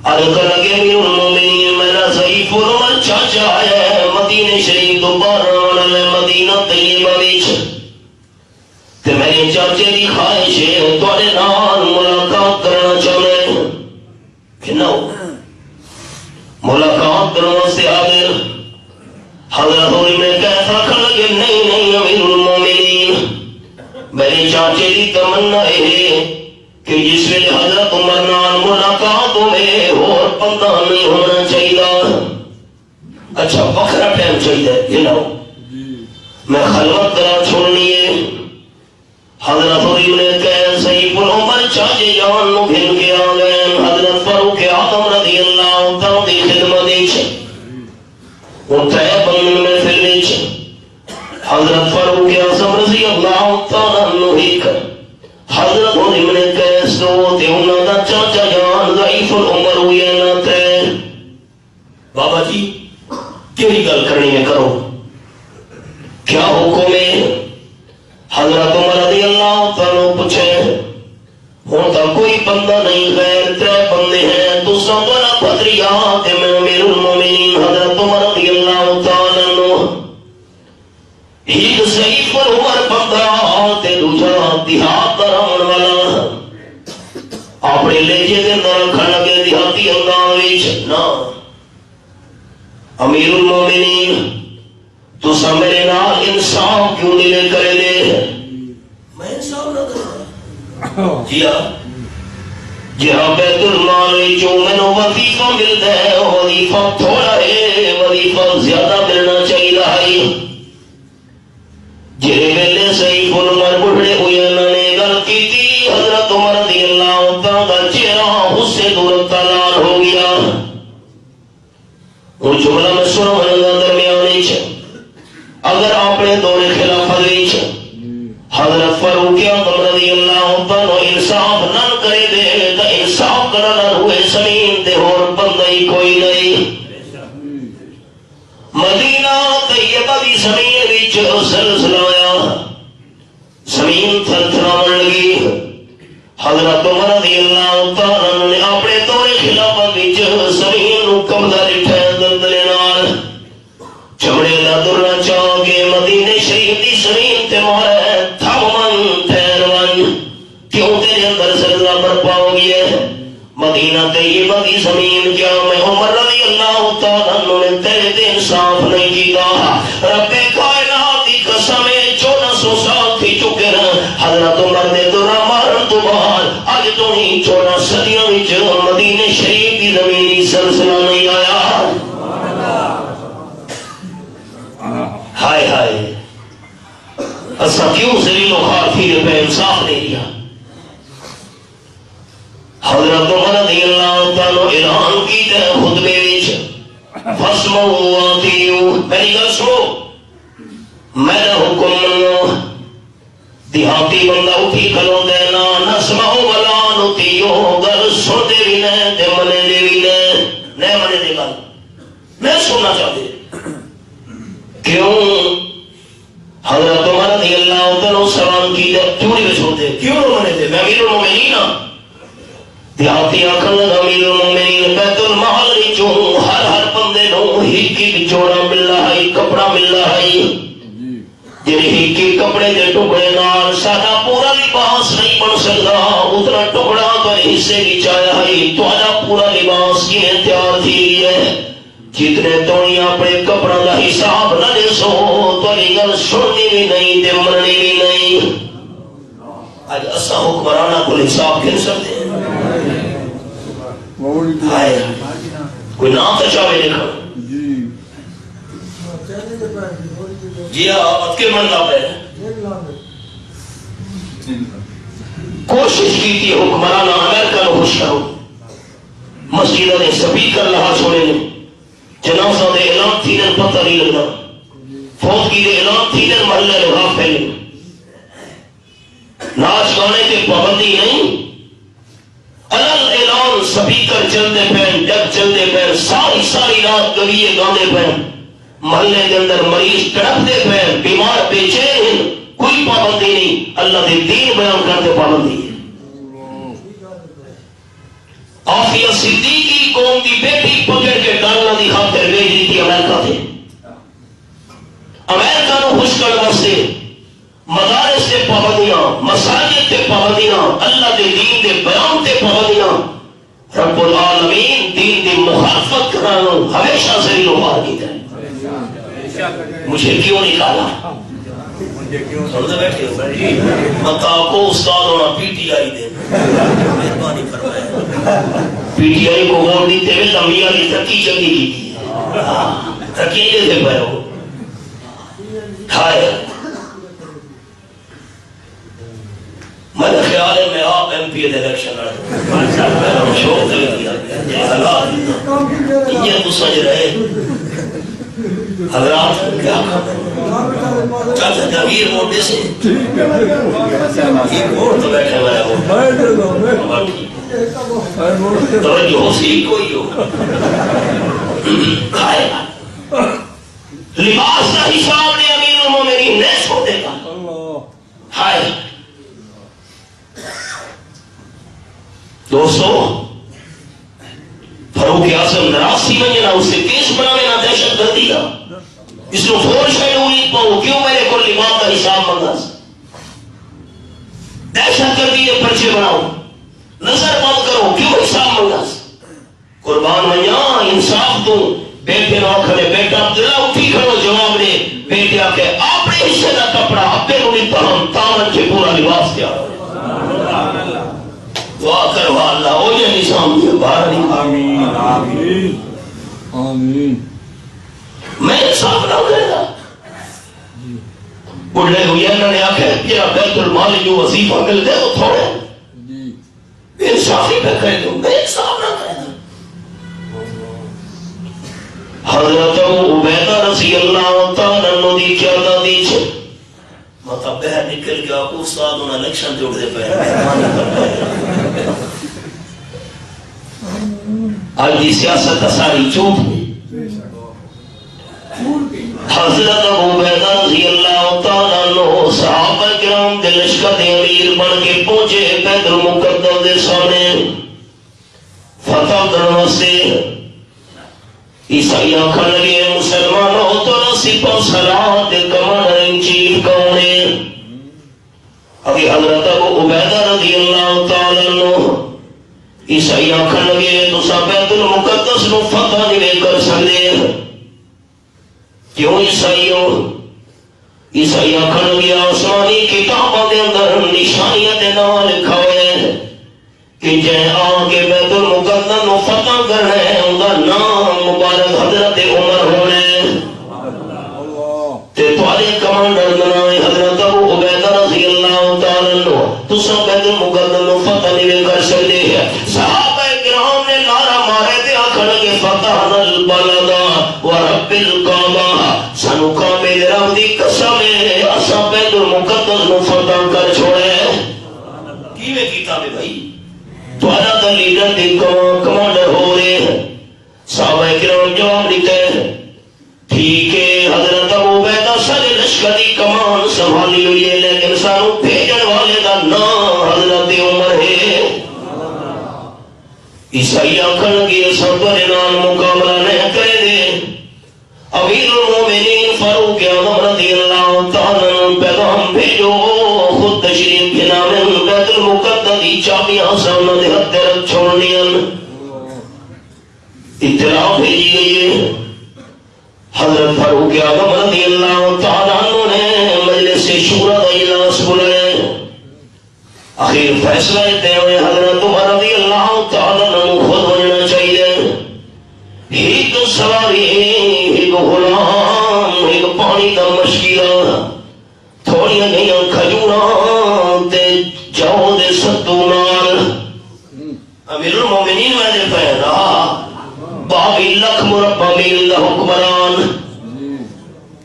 عرض لگے امیر المومنین میرا ضعیف العمر چاچا ہے مدینہ شریف دوبارہ والے مدینہ طیبہ وچ تے میرے چاچے دی خواہش ہے تواڈے نال ملاقات کرنا چاہنے کنا ملاقات کرنے سے حاضر حضرت ہوئی میں کیسا کھڑ لگے نہیں امیر المومنین میرے چاچے دی تمنا ہے کہ جس میں حضرت عمر نال ملاقات ہوئے اور بندہ نہیں ہونا چاہیے اچھا وقرہ ٹائم چاہیے یہ نہ میں خلوت کرا چھوڑنی ہے حضرت ہوئی نے کہا سیف العمر چاچے جان نو بھن کے آگئے حضرت فاروق اعظم رضی اللہ تعالیٰ دی خدمت دیچ وہ ترے بندن میں پھر نیچ حضرت فاروق اعظم رضی اللہ تعالیٰ عنہ ہی کر حضرت ہوئی نے کہا سو تے انہوں دا چاچا جان ضعیف العمر ہوئی نہ تے بابا جی کیڑی گل کرنی ہے کرو کیا حکم ہے؟ حضرت عمر رضی اللہ تعالیٰ پوچھے ہوں تو کوئی بندہ نہیں، غیر ترے بندے ہیں، دوسرا بنا بدریات میں امیر المومنین حضرت عمر رضی اللہ تعالیٰ عنہ ایک سعید پر عمر بندہ تے دوجا دیہات دا رہن والا اپنے لہجے دے اندر رکھن لگے دیہاتی انداز وچ نا امیر المومنین تسا میرے نال انصاف کیوں نہیں کرے دے؟ میں انصاف نہ کروں جی ہاں جہاں بیت المال جو مینو وظیفہ ملتا ہے وظیفہ تھوڑا ہے، وظیفہ زیادہ ملنا چاہیے ہے۔ جہے ویلے سعید بن عمر بڑھڑے ہوئے انہوں نے گل کی تھی، حضرت عمر رضی اللہ تعالیٰ چہرہ غصے دولت لال ہو گیا۔ وہ جملہ میں سنو درمیان اگر آپ نے دور خلافت حضرت فاروق اعظم رضی اللہ تعالیٰ انصاف نہ کرے دے تو انصاف کرنا ہوئے زمین تے اور بندہ ہی کوئی نہیں۔ مدینہ طیبہ دی زمین وچ زلزلہ آیا، زمین تھرتھراون لگی۔ حضرت عمر رضی اللہ تعالیٰ نے اپنے دور خلافت وچ زمین نو قبضہ لٹھا دلدلے نال چمڑے دا درا چاہ کے مدینے شریف دی زمین تے مارے تھم من ٹھہر من، کیوں تیرے اندر زلزلہ برپا ہو گیا ہے؟ مدینہ طیبہ دی زمین کیا میں عمر رضی اللہ تعالیٰ نے تیرے تے انصاف نہیں کیتا؟ رب کائنات دی قسم ہے 1400 سال تھی چکے نا حضرت عمر نے درا مارن تو بعد اج تو ہی 14 صدیاں وچ مدینے شریف دی زمین زلزلہ نہیں آیا۔ ہائے ہائے اسا کیوں ذلیل و خوار پھر پہ انصاف نہیں دیا؟ حضرت عمر رضی اللہ تعالیٰ اعلان کیتا ہے خطبے وچ فاسمعوا واطیعوا، میری گل سنو میرا حکم منو۔ دیہاتی بندہ اٹھی کھلو دینا نسمعوا ولا نطیعوا، گل سنتے بھی نہیں تے منے دے بھی نہیں منے دے گل میں سننا چاہتے کیوں؟ حضرت عمر رضی اللہ تعالیٰ سلام کی کیوں نہیں چھوڑتے؟ کیوں نہ منے دے؟ میں امیر المومنین ہاں۔ دیہاتی آخر لگا امیر المومنین بیت المال وچوں ہر بندے نو ایک جوڑا ملنا ہے، کپڑا ملنا ہے، جی ایک کپڑے کے ٹکڑے نال سارا پورا لباس نہیں بن سکتا، اتنا ٹکڑا تو حصے کی چاہیا ہے، تہاڈا پورا لباس کیویں تیار تھی ہے؟ جتنے تونی اپنے کپڑا کا حساب نہ دے سو تاری گل سننی بھی نہیں تے مننی بھی نہیں۔ آج اسا حکمرانہ کو حساب کر سکتے ہیں؟ کوئی نام تو چاہے دیکھا جی ہاں کے من نہ پہ کوشش کی تھی حکمرانہ امریکہ کو خوش کرو، مسجدہ نے سپیکر لہا چھوڑے نے، جنازہ دے اعلان تھی دن پتہ نہیں لگنا، فوتگی دے اعلان تھی دن محلے لگا پھیلے، ناچ گانے کے پابندی نہیں، الگ اعلان سپیکر چلتے پہن ڈب چلتے پہن ساری رات گویے گاندے پہن، محلے کے اندر مریض تڑپتے پہن، بیمار بے چین، کوئی پابندی نہیں، اللہ دے دین بیان کرتے پابندی ہے۔ آفیہ صدیقی قوم کی بیٹی پکڑ کے ڈالنا دی خاطر بھیج دی تھی امریکہ تھے، امریکہ نو خوش کرنے واسطے مدارس سے پابندیاں، مساجد سے پابندیاں، اللہ دے دین دے بیان سے پابندیاں، رب العالمین دین دی مخالفت کرانا ہمیشہ ذلیل و خوار کی ہے۔ مجھے کیوں نکالا؟ سمجھے بیٹھے ہو متا کو استاد ہونا پی ٹی آئی دے مہربانی فرمائے، پی ٹی آئی کو ووٹ دیتے ہوئے لمبی والی ترقی جلدی کی تھی، ترقی دیتے پہ ہو ہائے میرا خیال ہے میں آپ ایم پی الیکشن لڑ شوق دل دیا یہ تو سمجھ رہے حضرات کیا چاہتا جاگیر موٹے سے ایک ووٹ تو بیٹھے ہوئے وہ توجہ ہو سی کوئی ہو لباس کا حساب نے امیر المومنین نہیں چھوڑے گا. ہائے دوستو فاروق اعظم نراسی منجنا اسے کیس بناوے نہ دہشت گردی کا اس کو فور شاید ہوئی پاؤ کیوں میرے کو لباس کا حساب منگا دہشت گردی کے پرچے بناؤ نظر بند کرو کیوں حساب منگا قربان منیا انصاف تو بیٹے نہ کھڑے بیٹا عبداللہ اٹھی کھڑو جواب دے بیٹے آکے اپنے حصے کا کپڑا اپنے نوری پہم تامن کے پورا لباس کیا دعا کرو اللہ ہو جائے نظام یہ باہر نہیں. آمین آمین آمین. میں انصاف نہ کرے گا بڑھے ہوئی انہوں نے آکھے یہ بیت المال جو وظیفہ مل دے وہ تھوڑے انصافی پہ کہہ دوں میں انصاف نہ کرے گا. حضرت عبیدہ رضی اللہ تعالیٰ عنہ دی کیا دادی چھے مطلب بہر نکل گیا استاد انہیں الیکشن جوڑ دے پہ آج دی سیاست ساری چوٹ ہوئی. حضرت عبیدہ رضی اللہ تعالیٰ عنہ صحابہ کرام دے لشکر دے امیر بن کے پہنچے بیت المقدس دے سامنے فتح کرنے سے. عیسائیاں کھڑ لگے مسلمانوں تو نصیبہ صلاحات کمانڈر ان چیف کونے. ابھی حضرت عبیدہ رضی اللہ تعالیٰ عنہ عیسائیاں کھڑ لگے تو سب بیت المقدس نو فتح نہیں کر سکتے. کیوں عیسائیاں کھڑ گیا آسمانی کتابوں کے اندر نشانیاں دے نام لکھا ہوئے کہ جے آگے بیت المقدس نو فتح کرنا ہے ان کا نام مبارک حضرت عمر ہونے تے تمہارے کمانڈر بنائے حضرت ابو عبیدہ رضی اللہ تعالیٰ عنہ. تو سب بیت المقدس نو فتح نہیں کر سکتے ہیں. صحابہ کرام نے نعرہ مارے تے آکھن لگے فتحنا البلد ورب الکعبہ سانو کعبے دے رب دی قسم ہے اساں بیت المقدس نو فتح کر چھوڑے. کیویں کیتا ہے بھائی تمہارا تو لیڈر دی کمانڈر ہو رہے ہیں. صحابہ کرام جواب دیتے ہیں ٹھیک ہے حضرت ابو عبیدہ سارے لشکر دی کمان سنبھالی ہوئی ہے لیکن سانو بھیجن والے دا نام حضرت عمر ہے. عیسائی آکھن لگے سب تیرے نال مقابلہ نہیں کرے دے. امیر المومنین فاروق اعظم رضی اللہ تعالیٰ عنہ پیغام بھیجو خود تشریف کے نام بیت المقدس دی چابیاں سامنے دے ہتھ رکھ چھوڑنی. اطلاع بھیجی گئی ہے. حضرت فاروق اعظم رضی اللہ تعالیٰ عنہ نے مجلس شورا کا اجلاس بلائے. آخر فیصلہ دیتے ہوئے حضرت عمر رضی اللہ تعالیٰ عنہ خود بننا چاہیے. ایک سواری ایک غلام ایک پانی کا مشکلہ تھوڑی نہیں کھجوراں تے جاؤ دے ستو نال. امیر المومنین میں نے پہنا 22 لاکھ مربع میل دا حکمران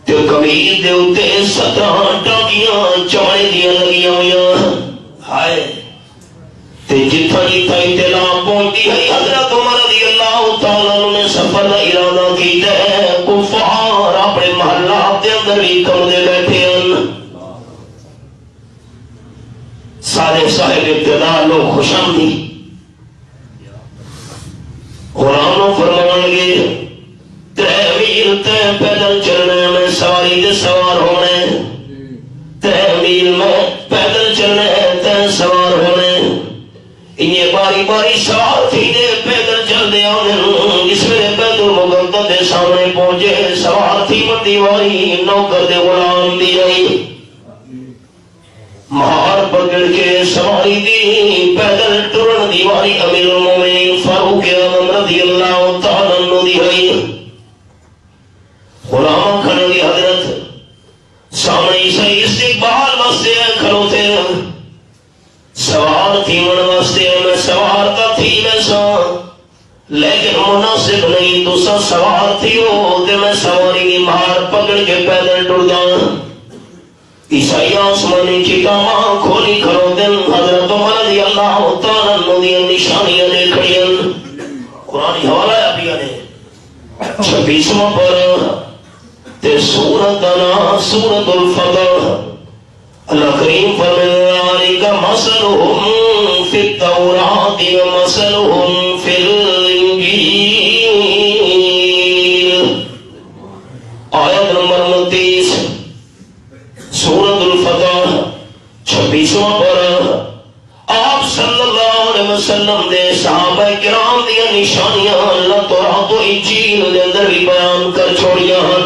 تے کمیر دے اتے 17 ٹاکیاں چمڑے دیاں لگیاں ہویاں. ہائے تے جتھا جتھا اطلاع پہنچتی ہے حضرت عمر رضی اللہ تعالیٰ عنہ نے سفر کا ارادہ کیتا ہے. کفار اپنے محلات دے اندر بھی کمدے بیٹھے ہیں. سارے صاحب اقتدار لوگ خوشامدی غلاموں فرمان لگے ترے میل تے پیدل چلنے میں سواری دے سوار ہونے. 3 میل میں پیدل چلنے تے سوار ہونے. انہیں باری باری سوار تھی دے پیدل چل دے آنے. اس میں بیت المقدس دے سامنے پہنچے سوار تھی مردی واری نوکر دے غلام دی رہی مہار پکڑ کے سواری دی پیدل ٹرن دیواری امیر المومنین فاروق اعظم رضی اللہ تعالیٰ عنہ دی رہی. غلام کھڑے کی حضرت سامنے عیسائی استقبال واسطے کھڑوتے سوار تھی من واسطے میں سوار تا تھی میں سا لیکن مناسب نہیں تو سا سوار تھی ہو تے میں سواری کی مہار پکڑ کے پیدل ٹردا. عیسائی آسمانی کتاباں کھولی کھڑو دن حضرت عمر رضی اللہ تعالیٰ عنہ دی نشانیاں دیکھڑیاں. قرآن حوالہ ہے ابھی 26واں پر تے سورہ سورتنا سورت الفتح. اللہ کریم فرمائے کا مثلهم فی التوراۃ ومثلهم فی الانجیل. آیت نمبر 29 سورت الفتح 26واں پارہ. آپ صلی اللہ علیہ وسلم دے صحابہ کرام دیا نشانیاں اللہ تورات و انجیل دے اندر بھی بیان کر چھوڑیاں ہن.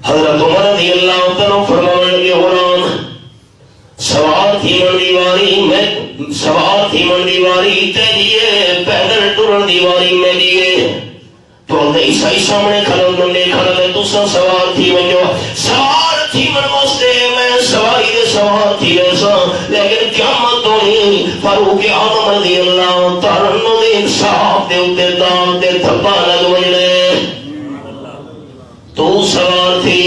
حضرت عمر رضی اللہ تعالیٰ فرمان لگے قرآن سوار تھی من دیواری میں سوار تھی من دیواری تے دیئے پیدل ٹرن دیواری میں دیئے تو اللہ عیسائی سامنے کھلن دنے کھلن دوسرا سوار تھی من جو سوار تھی من واسطے میں سواری دے سوار تھی ایسا لیکن قیامت ہونی فاروق اعظم رضی اللہ تعالیٰ دے انصاف دے اتے دام دے تھپا لگ وجلے تو سوار تھی.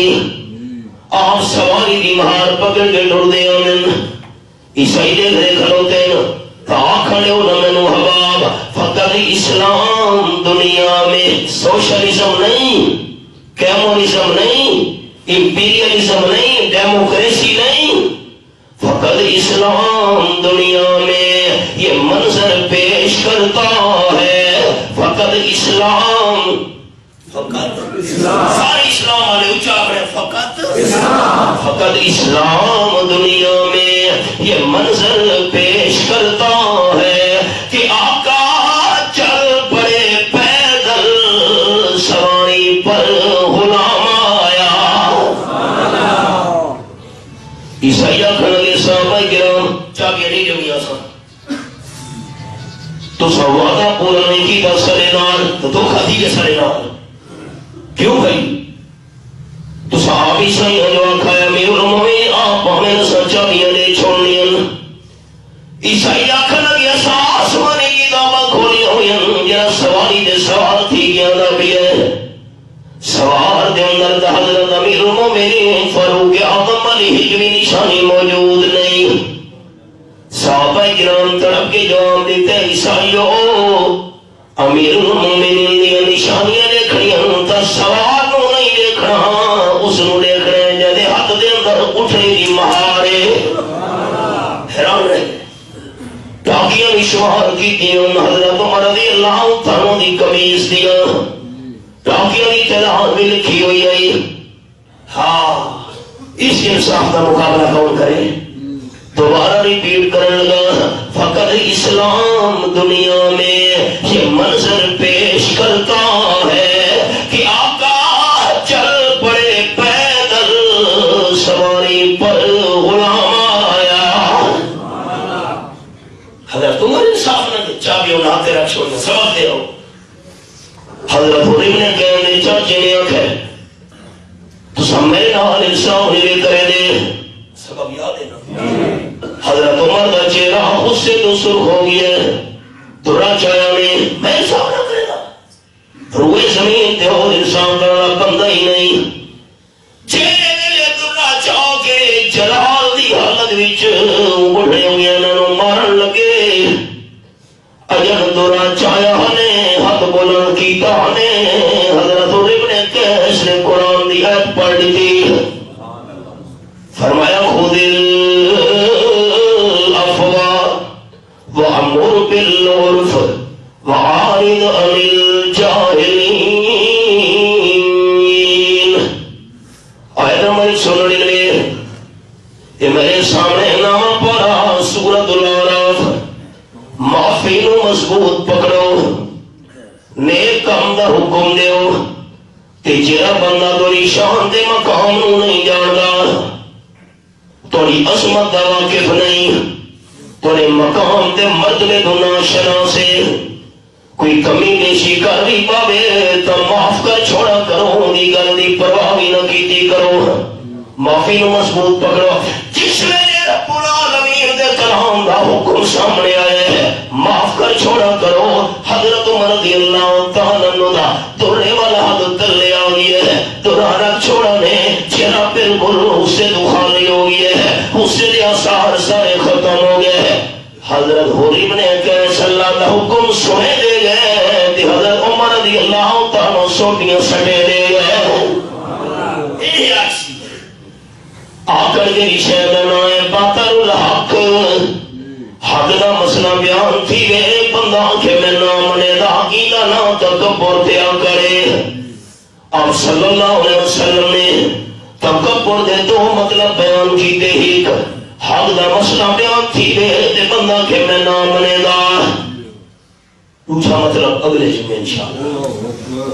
آپ سواری دی مہار پکڑ کے ڈر دے آمن عیسائی دے گھرے کھلوتے ہیں تو آکھنے ہونا منو حباب فقط اسلام دنیا میں سوشلزم نہیں کیمونزم نہیں امپیریلزم نہیں ڈیموکریسی نہیں فقط اسلام دنیا میں یہ منظر پیش کرتا ہے. فقط اسلام فقط سارے اسلام والے اچھا کرے فقط اسلام دنیا میں یہ منظر پیش کرتا ہے کہ آقا چل پڑے پیدل سواری پر غلام آیا. عیسائی آخر صحابہ کرام چاہیے نہیں جمعی آسان تو سوادہ پورا نہیں کی بس سرے نال تو خطیب کے سرے نال کیوں گئی تو صحابی صحیح ہے جو آنکھا ہے امیر المومنین آپ ہمیں سچا دیا دے چھوڑنی ہیں. عیسائی آنکھا لگی ایسا آسمانی کی دعوت کھولی ہوئی ہیں جنہا سواری دے سوار تھی کیا اندر بھی ہے سوار دے اندر دا حضرت امیر المومنین فاروق اعظم علی ہجوی نشانی موجود نہیں. صحابہ کرام تڑپ کے جواب دیتے عیسائیو امیر المومنین دیا نشانیاں دیکھنی ہوں تا سوار نو نہیں دیکھنا اس نو دیکھ رہے ہیں جدے ہاتھ دے اندر اٹھنے دی مہارے حیران رہے. ٹاکیاں بھی شمار کی دیوں حضرت عمر رضی اللہ تعالیٰ دی قمیص دیا ٹاکیاں بھی تعداد بھی لکھی ہوئی آئی. ہاں اس انصاف کا مقابلہ کون کرے. دوبارہ ریپیٹ کرنے لگا فقط اسلام دنیا میں یہ منظر پیش کرتا ہے کہ آقا چل پڑے پیدل سواری پر غلام آیا. حضرت عمر انصاف نے چابیوں ناتے رکھ چھوڑنے سبق دے ہو. حضرت حریم نے کہنے چاچے نے آنکھے تو سب میرے نال انصاف نے کرے دے سبب یاد ہے نا. حضرت عمر کا چہرہ اس سے تو سرخ ہو گیا درا چایا میں انصاف نہ کرے گا روئے زمین تے اور انسان کرنا بندہ ہی نہیں. چہرے دے درا چاہ کے جلال دی حالت وچ بڑھے ہوئے انہوں مارن لگے. اجر درا چایا نے ہاتھ بولن کیتا نے حضرت ابن کیس نے قرآن دی آیت پڑھ دی فرمایا خود وَأَمُرْ بِالْعُرْفِ وَعَارِضْ عَنِ الْجَاهِلِينَ. آیت نمبر 199 یہ میرے سامنے نام پڑھا سورۃ الاعراف. معافی نو مضبوط پکڑو نیک کام دا حکم دیو کہ جڑا بندہ تیری شان دے مقام نو نہیں جاندا تیری عظمت دا واقف نہیں تیرے مقام تے مرتبے تو ناشناس ہے کوئی کمی بیشی کر بھی پاوے تو معاف کر چھوڑا کرو دی گل دی پرواہ بھی نہ کیتی کرو. معافی نو مضبوط پکڑو. جس ویلے رب العالمین دے کلام دا حکم سامنے آئے ہے معاف کر چھوڑا کرو. حضرت عمر رضی اللہ تعالیٰ عنہ دا درے والا حد تلے آ گیا ہے درا رکھ چھوڑا نے چہرہ بالکل اس سے تو خالی ہو گیا ہے اس سے دے آثار سارے ختم ہو گئے ہیں. حضرت حریب نے کہا صلی اللہ علیہ حکم سنے دے گئے حضرت عمر رضی اللہ تعالیٰ سوٹیاں سٹے دے گئے آکر کے رشے میں نائے باطر الحق حد دا مسئلہ بیان تھی گئے بندہ کہ میں نامنے دا عقیدہ نہ تکبر دیا کرے. آپ صلی اللہ علیہ وسلم نے تکبر دے دو مطلب بیان کی دے ایک حد دا مسئلہ بیان تھی گئے بندہ کہ میں نامنے دا دوسرا مطلب اگلے جمعے انشاءاللہ.